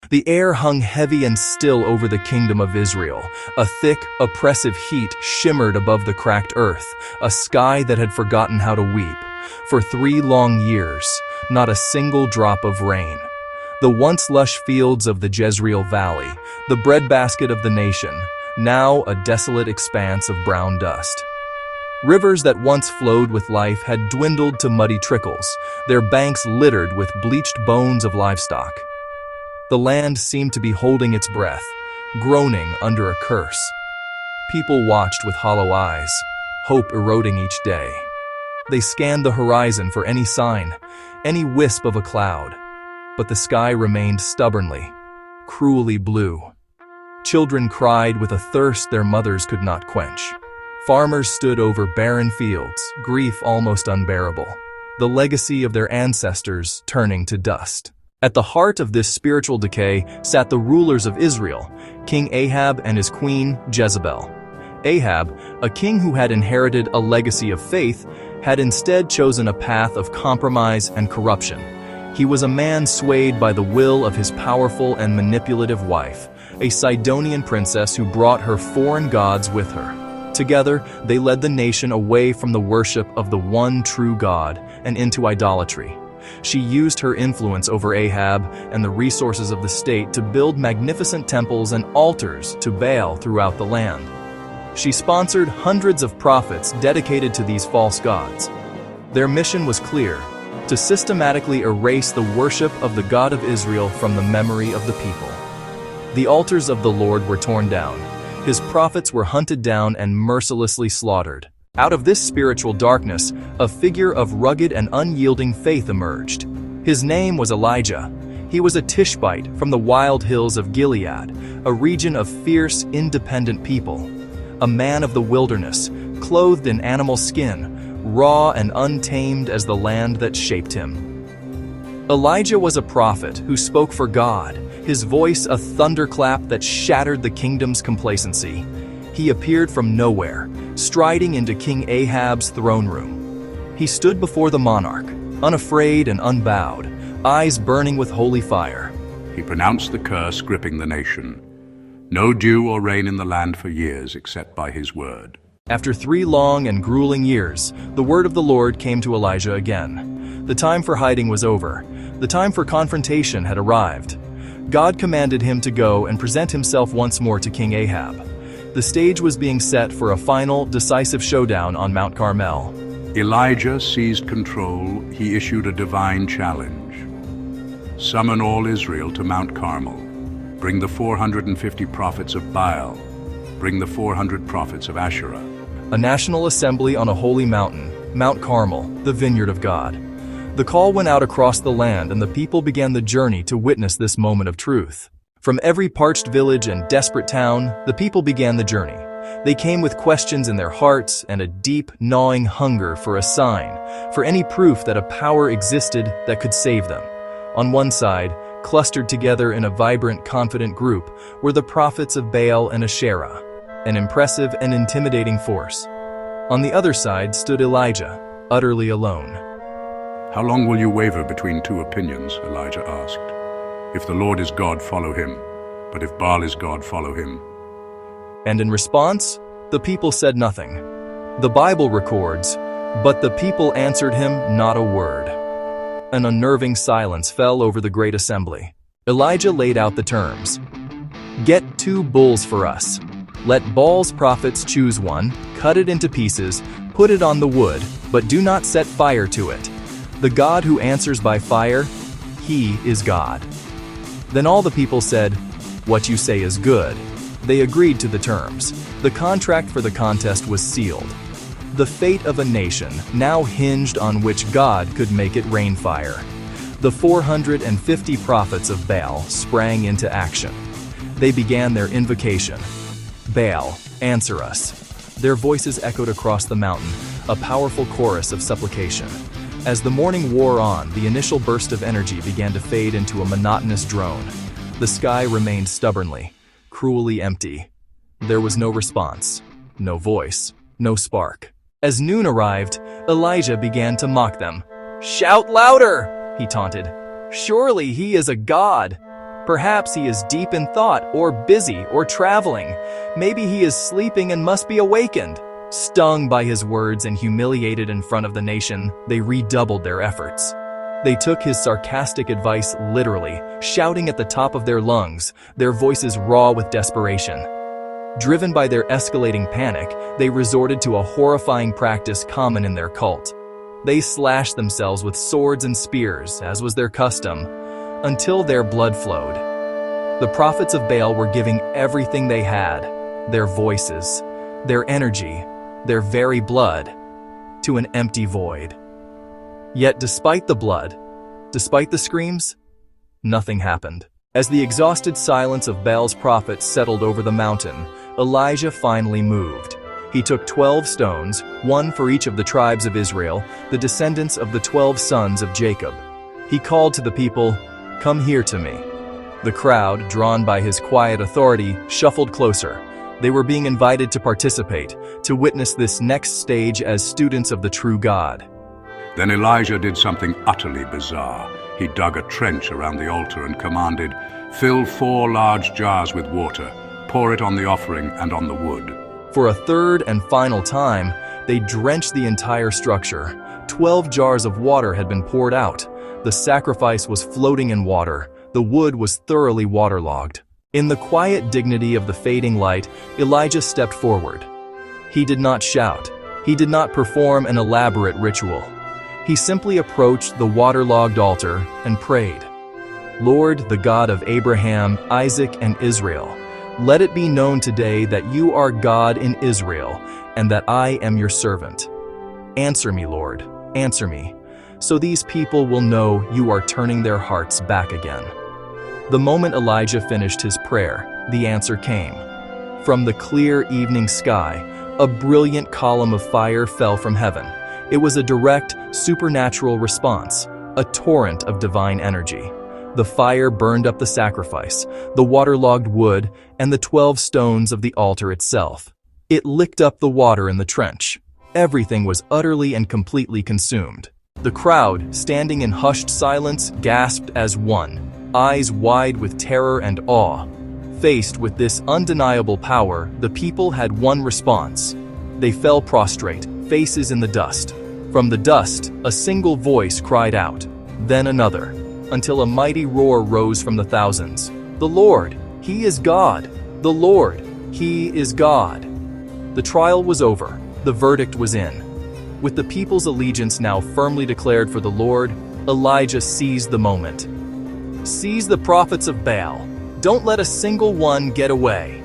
The air hung heavy and still over the kingdom of Israel. A thick, oppressive heat shimmered above the cracked earth, a sky that had forgotten how to weep. For 3 long years, not a single drop of rain. The once lush fields of the Jezreel Valley, the breadbasket of the nation, now a desolate expanse of brown dust. Rivers that once flowed with life had dwindled to muddy trickles, their banks littered with bleached bones of livestock. The land seemed to be holding its breath, groaning under a curse. People watched with hollow eyes, hope eroding each day. They scanned the horizon for any sign, any wisp of a cloud. But the sky remained stubbornly, cruelly blue. Children cried with a thirst their mothers could not quench. Farmers stood over barren fields, grief almost unbearable, the legacy of their ancestors turning to dust. At the heart of this spiritual decay sat the rulers of Israel, King Ahab and his queen Jezebel. Ahab, a king who had inherited a legacy of faith, had instead chosen a path of compromise and corruption. He was a man swayed by the will of his powerful and manipulative wife, a Sidonian princess who brought her foreign gods with her. Together, they led the nation away from the worship of the one true God and into idolatry. She used her influence over Ahab and the resources of the state to build magnificent temples and altars to Baal throughout the land. She sponsored hundreds of prophets dedicated to these false gods. Their mission was clear: to systematically erase the worship of the God of Israel from the memory of the people. The altars of the Lord were torn down. His prophets were hunted down and mercilessly slaughtered. Out of this spiritual darkness, a figure of rugged and unyielding faith emerged. His name was Elijah. He was a Tishbite from the wild hills of Gilead, a region of fierce, independent people. A man of the wilderness, clothed in animal skin, raw and untamed as the land that shaped him. Elijah was a prophet who spoke for God, his voice a thunderclap that shattered the kingdom's complacency. He appeared from nowhere, striding into King Ahab's throne room. He stood before the monarch, unafraid and unbowed, eyes burning with holy fire. He pronounced the curse gripping the nation. No dew or rain in the land for years except by his word. After 3 long and grueling years, the word of the Lord came to Elijah again. The time for hiding was over. The time for confrontation had arrived. God commanded him to go and present himself once more to King Ahab. The stage was being set for a final, decisive showdown on Mount Carmel. Elijah seized control. He issued a divine challenge. Summon all Israel to Mount Carmel. Bring the 450 prophets of Baal. Bring the 400 prophets of Asherah. A national assembly on a holy mountain, Mount Carmel, the vineyard of God. The call went out across the land and the people began the journey to witness this moment of truth. From every parched village and desperate town, the people began the journey. They came with questions in their hearts and a deep, gnawing hunger for a sign, for any proof that a power existed that could save them. On one side, clustered together in a vibrant, confident group, were the prophets of Baal and Asherah, an impressive and intimidating force. On the other side stood Elijah, utterly alone. How long will you waver between 2 opinions? Elijah asked. If the Lord is God, follow him. But if Baal is God, follow him. And in response, the people said nothing. The Bible records, "But the people answered him not a word." An unnerving silence fell over the great assembly. Elijah laid out the terms. "Get 2 bulls for us. Let Baal's prophets choose one, cut it into pieces, put it on the wood, but do not set fire to it. The God who answers by fire, he is God." Then all the people said, "What you say is good." They agreed to the terms. The contract for the contest was sealed. The fate of a nation now hinged on which God could make it rain fire. The 450 prophets of Baal sprang into action. They began their invocation. "Baal, answer us." Their voices echoed across the mountain, a powerful chorus of supplication. As the morning wore on, the initial burst of energy began to fade into a monotonous drone. The sky remained stubbornly, cruelly empty. There was no response, no voice, no spark. As noon arrived, Elijah began to mock them. "Shout louder!" he taunted. "Surely he is a god!" Perhaps he is deep in thought, or busy, or traveling. Maybe he is sleeping and must be awakened. Stung by his words and humiliated in front of the nation, they redoubled their efforts. They took his sarcastic advice literally, shouting at the top of their lungs, their voices raw with desperation. Driven by their escalating panic, they resorted to a horrifying practice common in their cult. They slashed themselves with swords and spears, as was their custom, until their blood flowed. The prophets of Baal were giving everything they had, their voices, their energy, their very blood, to an empty void. Yet despite the blood, despite the screams, nothing happened. As the exhausted silence of Baal's prophets settled over the mountain, Elijah finally moved. He took 12 stones, one for each of the tribes of Israel, the descendants of the 12 sons of Jacob. He called to the people, "Come here to me." The crowd, drawn by his quiet authority, shuffled closer. They were being invited to participate, to witness this next stage as students of the true God. Then Elijah did something utterly bizarre. He dug a trench around the altar and commanded, "Fill 4 large jars with water, pour it on the offering and on the wood." For a third and final time, they drenched the entire structure. 12 jars of water had been poured out. The sacrifice was floating in water. The wood was thoroughly waterlogged. In the quiet dignity of the fading light, Elijah stepped forward. He did not shout. He did not perform an elaborate ritual. He simply approached the waterlogged altar and prayed. "Lord, the God of Abraham, Isaac, and Israel, let it be known today that you are God in Israel, and that I am your servant. Answer me, Lord, answer me, so these people will know you are turning their hearts back again." The moment Elijah finished his prayer, the answer came. From the clear evening sky, a brilliant column of fire fell from heaven. It was a direct, supernatural response, a torrent of divine energy. The fire burned up the sacrifice, the waterlogged wood, and the 12 stones of the altar itself. It licked up the water in the trench. Everything was utterly and completely consumed. The crowd, standing in hushed silence, gasped as one, eyes wide with terror and awe. Faced with this undeniable power, the people had one response. They fell prostrate, faces in the dust. From the dust, a single voice cried out, then another, until a mighty roar rose from the thousands. "The Lord, He is God! The Lord, He is God!" The trial was over. The verdict was in. With the people's allegiance now firmly declared for the Lord, Elijah seized the moment. "Seize the prophets of Baal. Don't let a single one get away."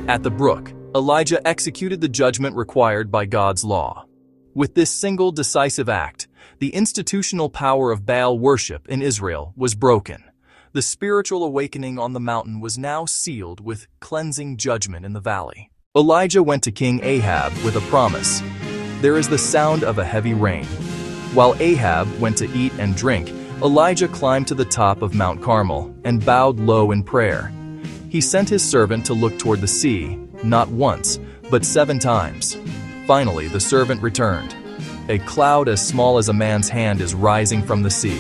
At the brook, Elijah executed the judgment required by God's law. With this single decisive act, the institutional power of Baal worship in Israel was broken. The spiritual awakening on the mountain was now sealed with cleansing judgment in the valley. Elijah went to King Ahab with a promise. There is the sound of a heavy rain. While Ahab went to eat and drink, Elijah climbed to the top of Mount Carmel and bowed low in prayer. He sent his servant to look toward the sea, not once, but 7 times. Finally, the servant returned. A cloud as small as a man's hand is rising from the sea.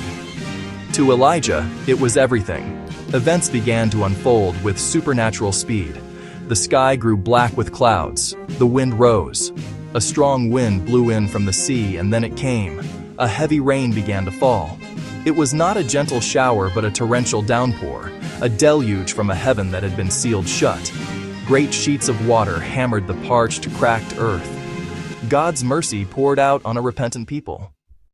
To Elijah, it was everything. Events began to unfold with supernatural speed. The sky grew black with clouds. The wind rose. A strong wind blew in from the sea, and then it came. A heavy rain began to fall. It was not a gentle shower but a torrential downpour, a deluge from a heaven that had been sealed shut. Great sheets of water hammered the parched, cracked earth. God's mercy poured out on a repentant people.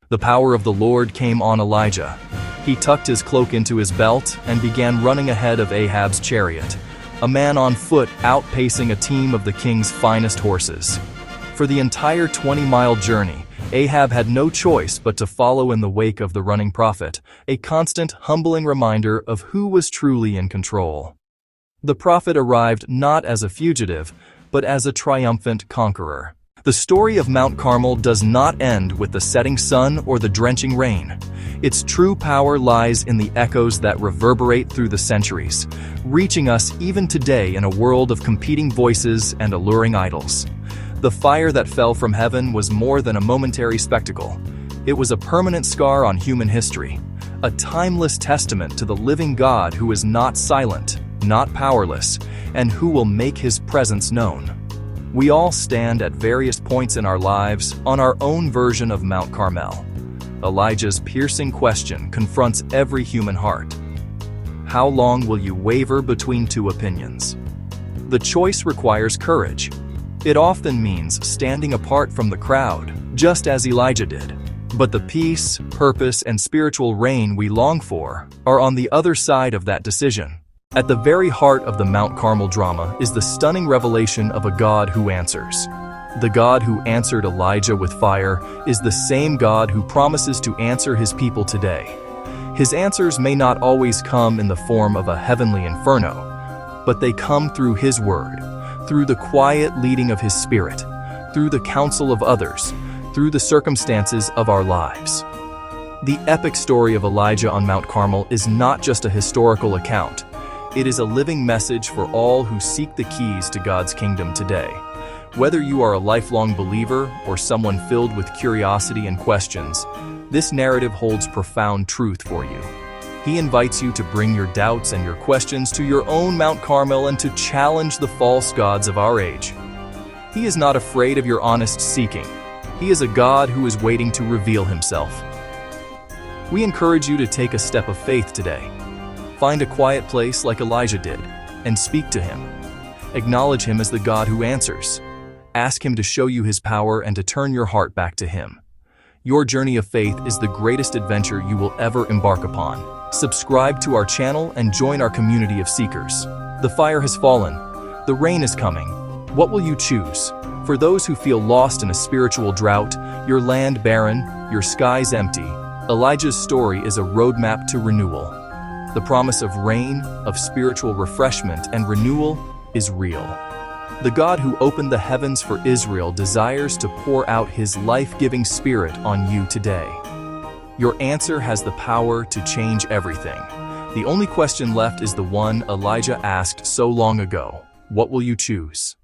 The power of the Lord came on Elijah. He tucked his cloak into his belt and began running ahead of Ahab's chariot, a man on foot outpacing a team of the king's finest horses. For the entire 20-mile journey, Ahab had no choice but to follow in the wake of the running prophet, a constant, humbling reminder of who was truly in control. The prophet arrived not as a fugitive, but as a triumphant conqueror. The story of Mount Carmel does not end with the setting sun or the drenching rain. Its true power lies in the echoes that reverberate through the centuries, reaching us even today in a world of competing voices and alluring idols. The fire that fell from heaven was more than a momentary spectacle. It was a permanent scar on human history, a timeless testament to the living God who is not silent, not powerless, and who will make his presence known. We all stand at various points in our lives on our own version of Mount Carmel. Elijah's piercing question confronts every human heart. How long will you waver between two opinions? The choice requires courage. It often means standing apart from the crowd, just as Elijah did. But the peace, purpose, and spiritual reign we long for are on the other side of that decision. At the very heart of the Mount Carmel drama is the stunning revelation of a God who answers. The God who answered Elijah with fire is the same God who promises to answer his people today. His answers may not always come in the form of a heavenly inferno, but they come through his word, through the quiet leading of his spirit, through the counsel of others, through the circumstances of our lives. The epic story of Elijah on Mount Carmel is not just a historical account. It is a living message for all who seek the keys to God's kingdom today. Whether you are a lifelong believer or someone filled with curiosity and questions, this narrative holds profound truth for you. He invites you to bring your doubts and your questions to your own Mount Carmel and to challenge the false gods of our age. He is not afraid of your honest seeking. He is a God who is waiting to reveal himself. We encourage you to take a step of faith today. Find a quiet place like Elijah did, and speak to him. Acknowledge him as the God who answers. Ask him to show you his power and to turn your heart back to him. Your journey of faith is the greatest adventure you will ever embark upon. Subscribe to our channel and join our community of seekers. The fire has fallen. The rain is coming. What will you choose? For those who feel lost in a spiritual drought, your land barren, your skies empty, Elijah's story is a roadmap to renewal. The promise of rain, of spiritual refreshment and renewal is real. The God who opened the heavens for Israel desires to pour out his life-giving spirit on you today. Your answer has the power to change everything. The only question left is the one Elijah asked so long ago. What will you choose?